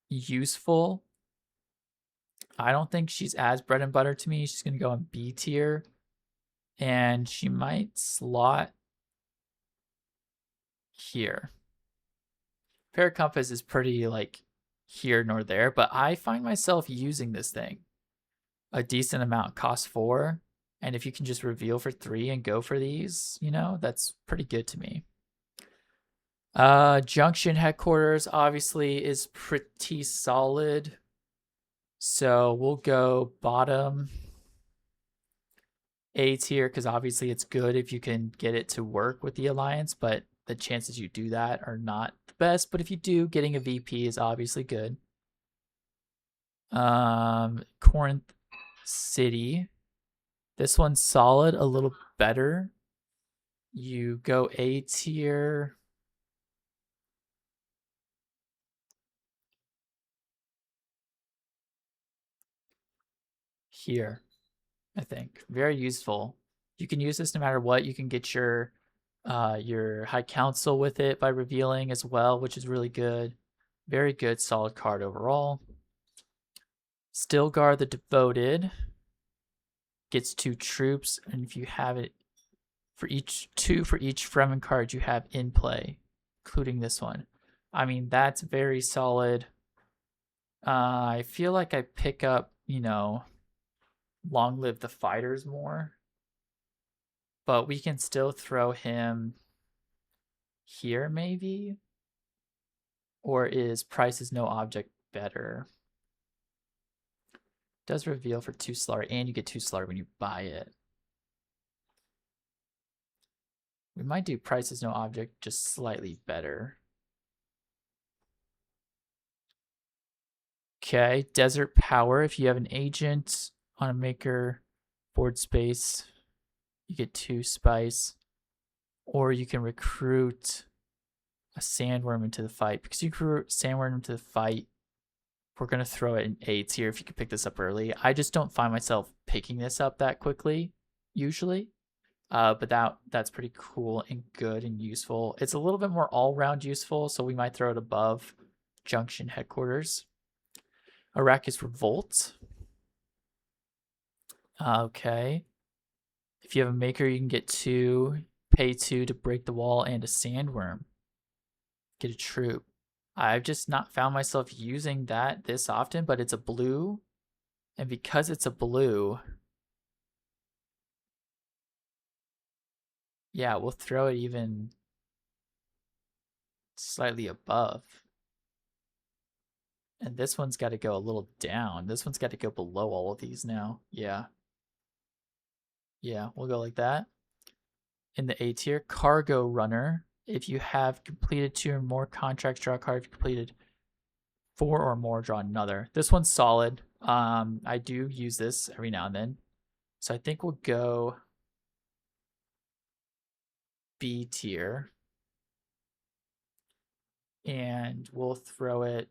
useful. I don't think she's as bread and butter to me. She's going to go on B tier. And she might slot here. Paracompass is pretty, like, here nor there, but I find myself using this thing a decent amount. Cost 4. And if you can just reveal for 3 and go for these, you know, that's pretty good to me. Junction headquarters obviously is pretty solid. So we'll go bottom A tier because obviously it's good if you can get it to work with the Alliance, but the chances you do that are not the best. But if you do, getting a VP is obviously good. Corinth City. This one's solid, a little better. You go A tier. Here, I think. Very useful. You can use this no matter what. You can get your High Council with it by revealing as well, which is really good. Very good, solid card overall. Stilgar the Devoted gets 2 troops, and if you have it for each 2 for each Fremen card you have in play, including this one. I mean, that's very solid. I feel like I pick up, you know, Long Live the Fighters more, but we can still throw him here maybe, or is Price is No Object better? Does reveal for 2 slaughter, and you get 2 slaughter when you buy it. We might do Price is No Object just slightly better. Okay, Desert Power. If you have an agent on a maker board space, you get 2 spice. Or you can recruit a sandworm into the fight. Because you recruit sandworm into the fight, we're going to throw it in A tier if you can pick this up early. I just don't find myself picking this up that quickly, usually. But that's pretty cool and good and useful. It's a little bit more all-round useful, so we might throw it above Junction Headquarters. Arrakis Revolt. Okay. If you have a maker, you can get 2, pay 2 to break the wall, and a sandworm. Get a troop. I've just not found myself using that this often, but it's a blue. And because it's a blue, yeah, we'll throw it even slightly above. And this one's got to go a little down. This one's got to go below all of these now. Yeah. Yeah, we'll go like that. In the A tier, Cargo Runner. If you have completed 2 or more contracts, draw a card. If you completed 4 or more, draw another. This one's solid. I do use this every now and then. So I think we'll go B tier. And we'll throw it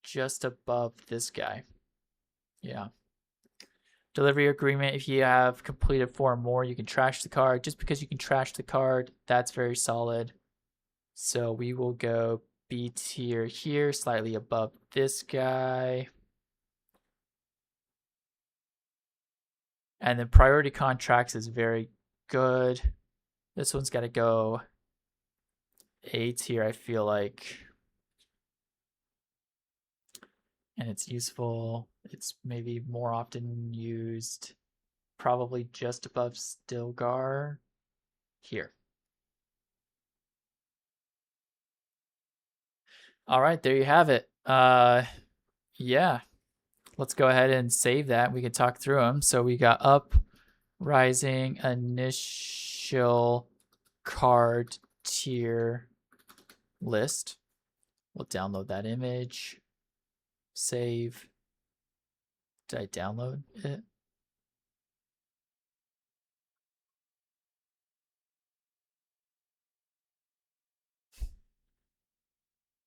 just above this guy. Yeah. Delivery agreement. If you have completed 4 or more, you can trash the card. Just because you can trash the card, that's very solid. So we will go B tier here, slightly above this guy. And then priority contracts is very good. This one's got to go A tier, I feel like. And it's useful. It's maybe more often used, probably just above Stilgar here. All right, there you have it. Yeah, let's go ahead and save that. We can talk through them. So we got Uprising initial card tier list. We'll download that image. Save. Did I download it?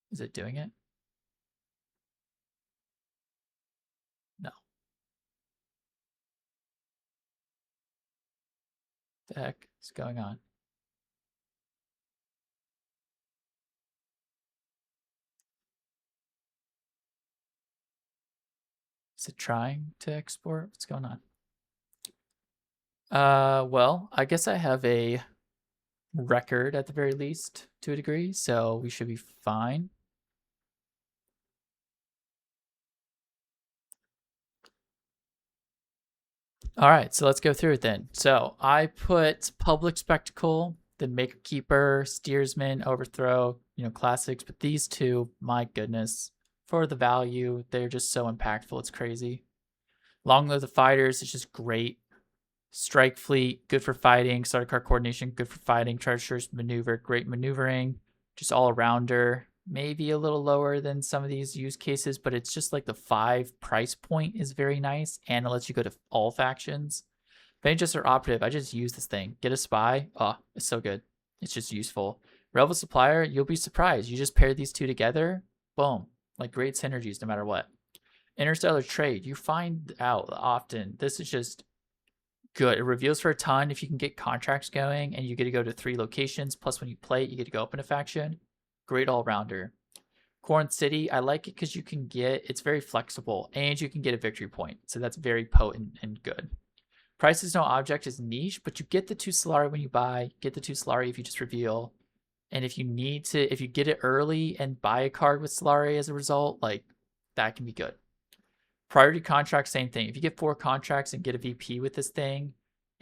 Is it doing it? No. The heck is going on? Is it trying to export? What's going on? Well, I guess I have a record at the very least to a degree, so we should be fine. All right, so let's go through it then. So I put Public Spectacle, then Maker Keeper, Steersman, Overthrow, classics, but these two, my goodness, for the value, they're just so impactful, it's crazy. Long Live the Fighters is just great. Strike Fleet, good for fighting. Starter card coordination, good for fighting. Treacherous Maneuver, great maneuvering. Just all arounder. Maybe a little lower than some of these use cases, but it's just like the 5 price point is very nice, and it lets you go to all factions. Vanquist or Operative, I just use this thing. Get a Spy. Oh, it's so good. It's just useful. Rebel Supplier, you'll be surprised. You just pair these two together, boom. Like great synergies no matter what. Interstellar Trade, you find out often. This is just good. It reveals for a ton if you can get contracts going, and you get to go to 3 locations. Plus, when you play it, you get to go up in a faction. Great all-rounder. Corn City, I like it because you can get, it's very flexible, and you can get a victory point. So that's very potent and good. Price is no object is niche, but you get the 2 Solari when you buy, get the 2 Solari if you just reveal. And if you need to, if you get it early and buy a card with Solari as a result, like that can be good. Priority contract, same thing. If you get 4 contracts and get a VP with this thing,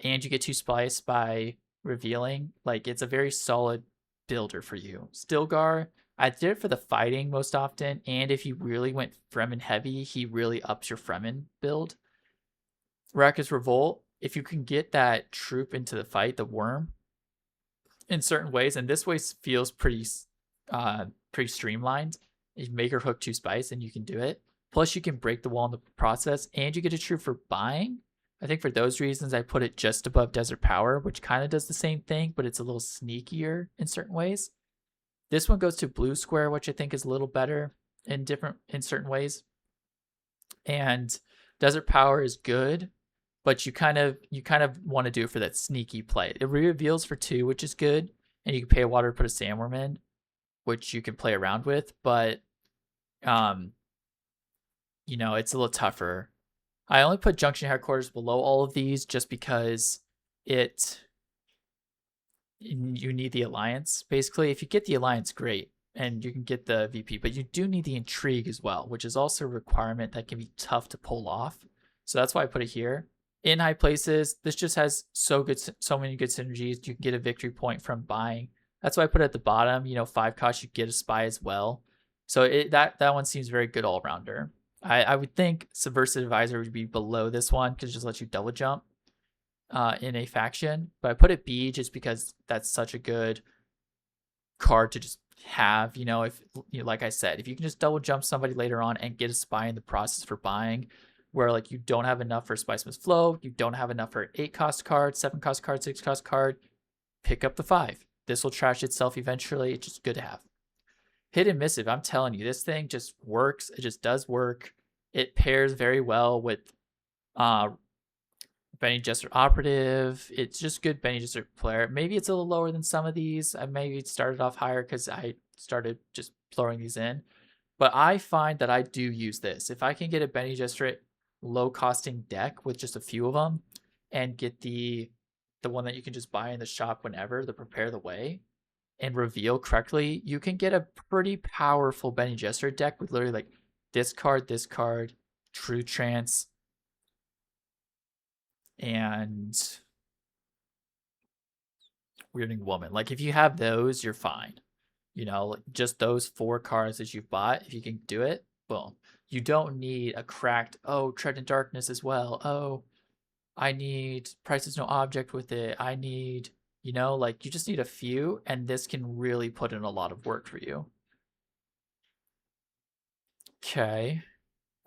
and you get 2 Splice by revealing, like it's a very solid builder for you. Stilgar, I did it for the fighting most often, and if you really went Fremen heavy, he really ups your Fremen build. Rakka's Revolt, if you can get that troop into the fight, the worm, in certain ways, and this way feels pretty streamlined. You make her hook 2 Spice and you can do it. Plus you can break the wall in the process, and you get a troop for buying. I think for those reasons I put it just above Desert Power, which kind of does the same thing, but it's a little sneakier in certain ways. This one goes to Blue Square, which I think is a little better in certain ways. And Desert Power is good, but you kind of want to do it for that sneaky play. It reveals for 2, which is good, and you can pay a water to put a Sandworm in, which you can play around with, but it's a little tougher. I only put Junction Headquarters below all of these just because you need the Alliance. Basically, if you get the Alliance, great, and you can get the VP, but you do need the Intrigue as well, which is also a requirement that can be tough to pull off. So that's why I put it here. In high places, this just has so many good synergies. You can get a victory point from buying. That's why I put it at the bottom. 5 cost, you get a Spy as well. So that one seems very good all-rounder. I would think Subversive Advisor would be below this one because it just lets you double jump in a faction. But I put it B just because that's such a good card to just have. If like I said, if you can just double jump somebody later on and get a Spy in the process for buying, where like you don't have enough for Spiceman's Flow, you don't have enough for an 8 cost card, 7 cost card, 6 cost card, pick up the 5. This will trash itself eventually. It's just good to have. Hidden Missive, I'm telling you, this thing just works. It just does work. It pairs very well with Benny Gesserit Operative. It's just good Benny Gesserit player. Maybe it's a little lower than some of these. I maybe started off higher because I started just throwing these in. But I find that I do use this. If I can get a Benny Gesserit low costing deck with just a few of them and get the one that you can just buy in the shop whenever, the Prepare the Way, and reveal correctly, you can get a pretty powerful Benny Gesserit deck with literally like this card, True Trance, and Weirding Woman. Like if you have those, you're fine. You know, like just those 4 cards that you've bought, if you can do it, boom. You don't need a cracked, oh, Tread in Darkness as well. Oh, I need Price is No Object with it. I need, like you just need a few, and this can really put in a lot of work for you. Okay.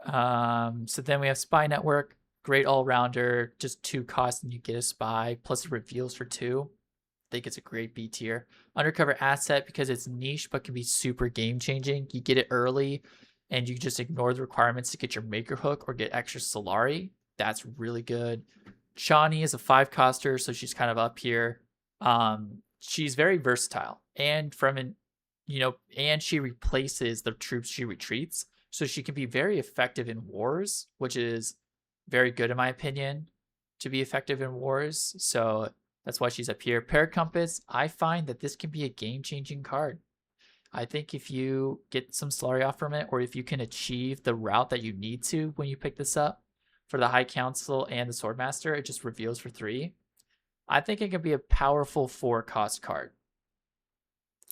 So then we have Spy Network, great all rounder, just 2 costs and you get a spy, plus it reveals for 2. I think it's a great B tier. Undercover asset because it's niche but can be super game changing. You get it early and you just ignore the requirements to get your Maker Hook or get extra Solari. That's really good. Shawnee is a 5-coster, so she's kind of up here. She's very versatile and and she replaces the troops she retreats. So she can be very effective in wars, which is very good in my opinion to be effective in wars. So that's why she's up here. Paracompass, I find that this can be a game-changing card. I think if you get some Solari off from it, or if you can achieve the route that you need to when you pick this up for the High Council and the Swordmaster, it just reveals for 3. I think it can be a powerful 4-cost card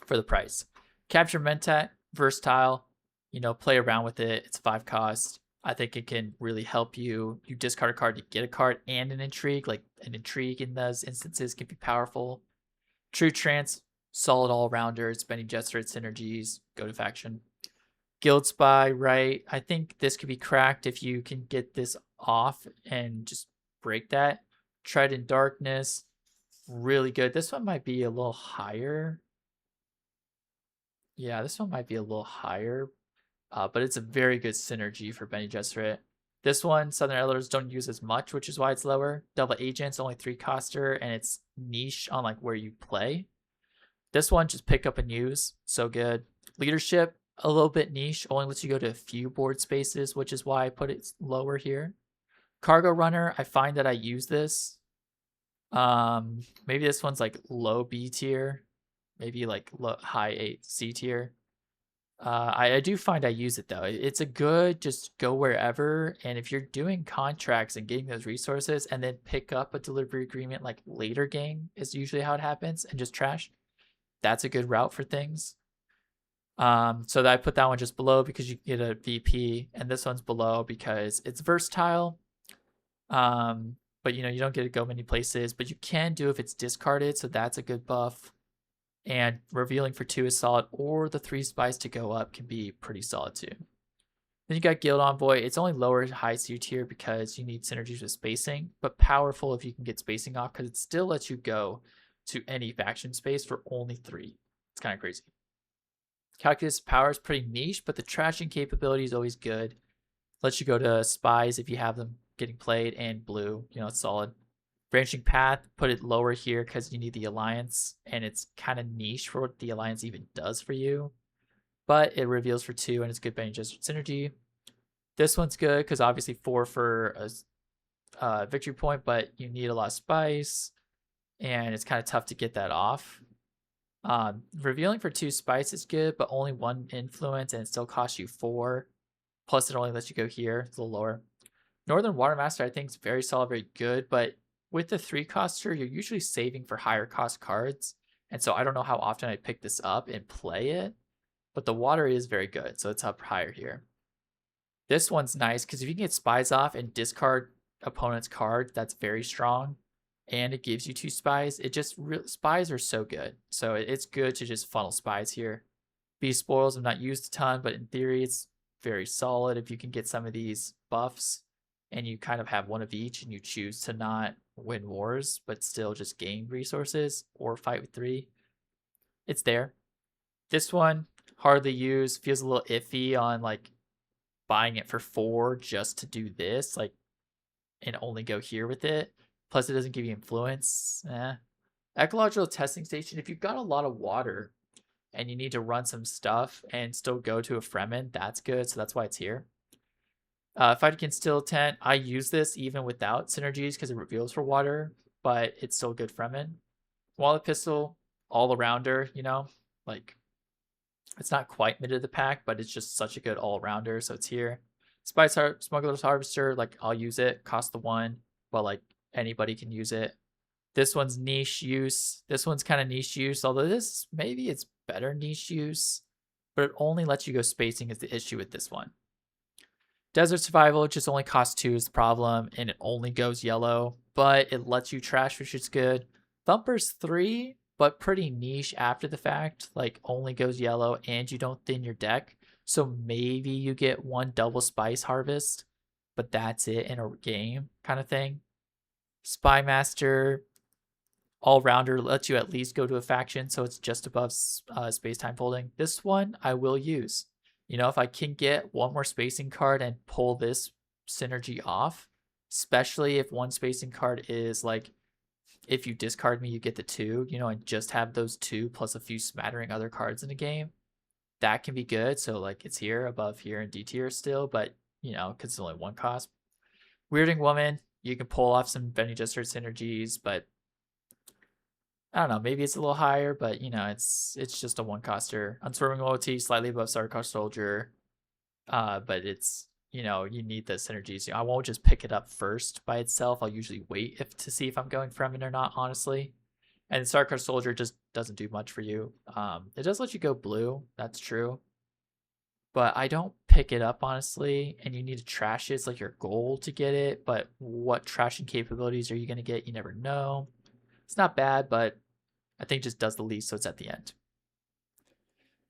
for the price. Capture Mentat, versatile, play around with it. It's 5 cost. I think it can really help you. You discard a card to get a card and an intrigue. Like an intrigue in those instances can be powerful. True Trance, solid all-rounder. It's Benny Gesserit synergies. Go to faction. Guild Spy, right? I think this could be cracked if you can get this off and just break that. Tread in Darkness, really good. This one might be a little higher. Yeah, this one might be a little higher, but it's a very good synergy for Benny Gesserit. This one, Southern Elders don't use as much, which is why it's lower. Double Agent's only 3-coster, and it's niche on like where you play. This one, just pick up and use. So good. Leadership, a little bit niche, only lets you go to a few board spaces, which is why I put it lower here. Cargo Runner, I find that I use this. Maybe this one's like low B tier, maybe like high C tier. I do find I use it though. It's a good just go wherever, and if you're doing contracts and getting those resources and then pick up a delivery agreement like later game is usually how it happens, and just trash, that's a good route for things. So that I put that one just below because you get a VP, and this one's below because it's versatile. But you don't get to go many places, but you can do if it's discarded, so that's a good buff. And revealing for 2 is solid, or the 3 spies to go up can be pretty solid too. Then you got Guild Envoy. It's only lower high C tier because you need synergies with spacing, but powerful if you can get spacing off because it still lets you go to any faction space for only 3. It's kind of crazy. Calculus Power is pretty niche, but the trashing capability is always good. Lets you go to spies if you have them getting played, and blue, it's solid. Branching Path, put it lower here because you need the Alliance, and it's kind of niche for what the Alliance even does for you. But it reveals for 2, and it's good Benny Gesserit synergy. This one's good because obviously 4 for a victory point, but you need a lot of spice, and it's kind of tough to get that off. Revealing for 2 spice is good, but only 1 influence, and it still costs you 4. Plus, it only lets you go here. It's a little lower. Northern Watermaster, I think, is very solid, very good, but with the 3-coster, you're usually saving for higher cost cards, and so I don't know how often I pick this up and play it, but the water is very good, so it's up higher here. This one's nice because if you can get spies off and discard opponent's card, that's very strong, and it gives you 2 spies. Spies are so good, so it's good to just funnel spies here. Beast Spoils I've not used a ton, but in theory it's very solid if you can get some of these buffs and you kind of have one of each and you choose to not win wars but still just gain resources or fight with 3. It's there. This one, hardly used, feels a little iffy on like buying it for 4 just to do this. Like and only go here with it. Plus, it doesn't give you influence. Ecological testing station. If you've got a lot of water and you need to run some stuff and still go to a Fremen, that's good. So that's why it's here. Fight against Steel Tent. I use this even without synergies because it reveals for water, but it's still good Fremen. Wallet Pistol, all arounder, you know, like it's not quite mid of the pack, but it's just such a good all rounder. So it's here. Smuggler's Harvester, like I'll use it, cost the one, but like anybody can use it. This one's niche use. This one's kind of niche use, although this maybe it's better niche use, but it only lets you go spacing is the issue with this one. Desert Survival just only costs 2 is the problem, and it only goes yellow, but it lets you trash, which is good. Thumper's 3, but pretty niche after the fact, like only goes yellow and you don't thin your deck. So maybe you get one double spice harvest, but that's it in a game kind of thing. Spy Master, all rounder, lets you at least go to a faction, so it's just above space time folding. This one I will use. You know, if I can get one more spacing card and pull this synergy off, especially if one spacing card is like, if you discard me, you get the 2, you know, and just have those 2 plus a few smattering other cards in the game, that can be good. So like it's here above here in D tier still, but you know, because it's only 1 cost. Weirding Woman, you can pull off some Benny Gesserit synergies, but I don't know, maybe it's a little higher, but you know, it's just a 1 coster. Unswerving Loyalty, slightly above Sarkar Soldier, but it's, you know, you need the synergies. I won't just pick it up first by itself. I'll usually wait to see if I'm going Fremen or not, honestly. And Sarkar Soldier just doesn't do much for you. It does let you go blue, that's true. But I don't pick it up, honestly, and you need to trash it. It's like your goal to get it, but what trashing capabilities are you going to get? You never know. It's not bad, but I think it just does the least, so it's at the end.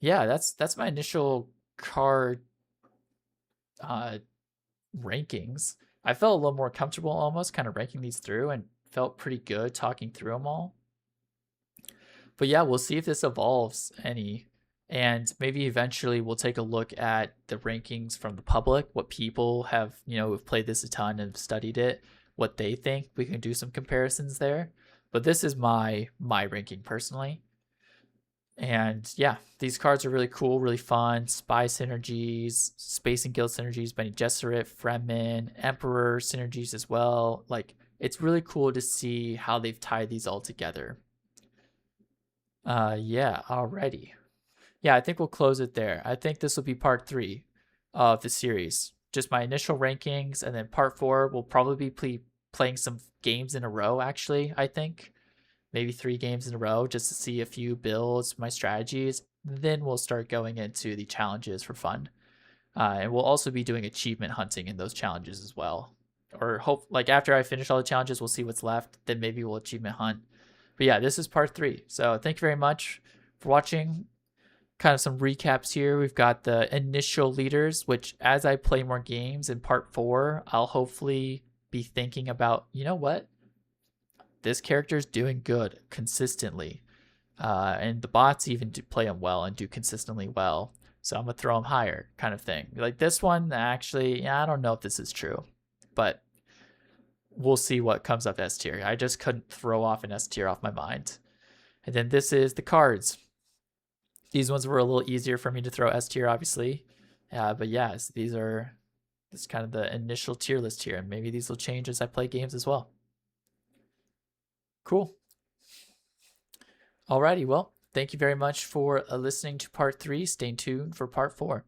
Yeah, that's my initial card rankings. I felt a little more comfortable almost kind of ranking these through and felt pretty good talking through them all. But yeah, we'll see if this evolves any. And maybe eventually we'll take a look at the rankings from the public, what people have, you know, who've played this a ton and studied it, what they think. We can do some comparisons there. But this is my ranking personally. And yeah, these cards are really cool, really fun. Spy synergies, Space and Guild synergies, Benny Gesserit, Fremen, Emperor synergies as well. Like, it's really cool to see how they've tied these all together. Yeah, alrighty. Yeah, I think we'll close it there. I think this will be part 3 of the series. Just my initial rankings, and then part 4 will probably be playing some games in a row, actually, I think. Maybe 3 games in a row just to see a few builds, my strategies. Then we'll start going into the challenges for fun. And we'll also be doing achievement hunting in those challenges as well. Or hope like after I finish all the challenges, we'll see what's left. Then maybe we'll achievement hunt. But yeah, this is part 3. So thank you very much for watching. Kind of some recaps here. We've got the initial leaders, which as I play more games in part 4, I'll hopefully be thinking about, you know what? This character's doing good consistently. And the bots even do play him well and do consistently well. So I'm going to throw him higher kind of thing. Like this one, actually, yeah, I don't know if this is true. But we'll see what comes up S tier. I just couldn't throw off an S tier off my mind. And then this is the cards. These ones were a little easier for me to throw S tier, obviously. But yes, these are this kind of the initial tier list here. And maybe these will change as I play games as well. Cool. Alrighty, well, thank you very much for listening to part 3. Stay tuned for part 4.